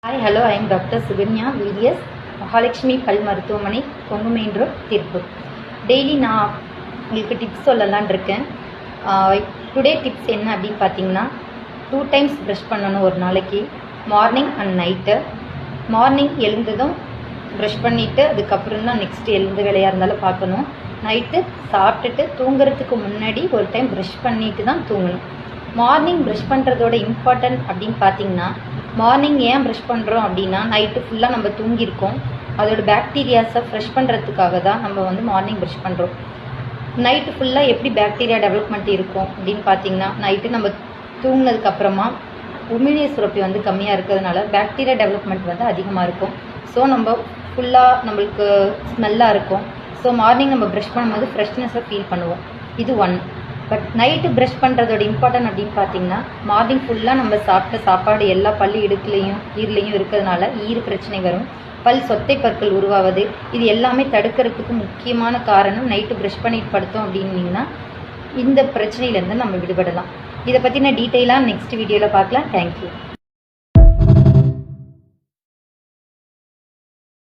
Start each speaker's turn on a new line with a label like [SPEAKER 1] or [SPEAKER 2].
[SPEAKER 1] Hi, hello, I am Dr. Suganya VDS, Mahalakshmi பல் மருத்துவமனை, Kongu main road, Tiruppur. Daily நான் உங்களுக்கு டிப்ஸ் சொல்லலான் இருக்கேன். டுடே டிப்ஸ் என்ன அப்படின்னு பார்த்தீங்கன்னா, 2 டைம்ஸ் ப்ரஷ் பண்ணணும் ஒரு நாளைக்கு, மார்னிங் அண்ட் நைட்டு. மார்னிங் எழுந்ததும் ப்ரஷ் பண்ணிவிட்டு அதுக்கப்புறம் தான் நெக்ஸ்ட் எழுந்த வேலையாக இருந்தாலும் பார்க்கணும். நைட்டு சாப்பிட்டுட்டு தூங்குறதுக்கு முன்னாடி ஒரு டைம் ப்ரஷ் பண்ணிட்டு தான் தூங்கணும். மார்னிங் ப்ரஷ் பண்ணுறதோட இம்பார்ட்டன்ட் அப்படின்னு பார்த்தீங்கன்னா, மார்னிங் ஏன் ப்ரஷ் பண்ணுறோம் அப்படின்னா, நைட்டு ஃபுல்லாக நம்ம தூங்கியிருக்கோம், அதோட பேக்டீரியாஸை ஃப்ரெஷ் பண்ணுறதுக்காக தான் நம்ம மார்னிங் ப்ரஷ் பண்ணுறோம். நைட்டு ஃபுல்லாக எப்படி பேக்டீரியா டெவலப்மெண்ட் இருக்கும் அப்படின்னு பார்த்தீங்கன்னா, நைட்டு நம்ம தூங்கினதுக்கப்புறமா உமிழ்நீர் சுரப்பி கம்மியாக இருக்கிறதுனால பேக்டீரியா டெவலப்மெண்ட் அதிகமாக இருக்கும். ஸோ நம்ம ஃபுல்லாக நம்மளுக்கு ஸ்மெல்லாக இருக்கும். ஸோ மார்னிங் நம்ம ப்ரஷ் பண்ணும்போது ஃப்ரெஷ்னஸை ஃபீல் பண்ணுவோம். இது ஒன். பட் நைட்டு ப்ரஷ் பண்ணுறதோட இம்பார்ட்டன்ட் அப்படின்னு பார்த்தீங்கன்னா, மார்னிங் ஃபுல்லாக நம்ம சாப்பிட்ட சாப்பாடு எல்லா பல்லு இடுக்குலையும் ஈரலையும் இருக்கிறதுனால ஈறு பிரச்சனை வரும், பல் சொத்தை பற்கள் உருவாவது, இது எல்லாமே தடுக்கிறதுக்கு முக்கியமான காரணம் நைட்டு ப்ரஷ் பண்ணிட்டு படுத்தோம் அப்படின்னீங்கன்னா இந்த பிரச்சனையிலேருந்து நம்ம விடுபடலாம். இதை பற்றின டீட்டெயிலாக நெக்ஸ்ட் வீடியோவில் பார்க்கலாம். தேங்க்யூ.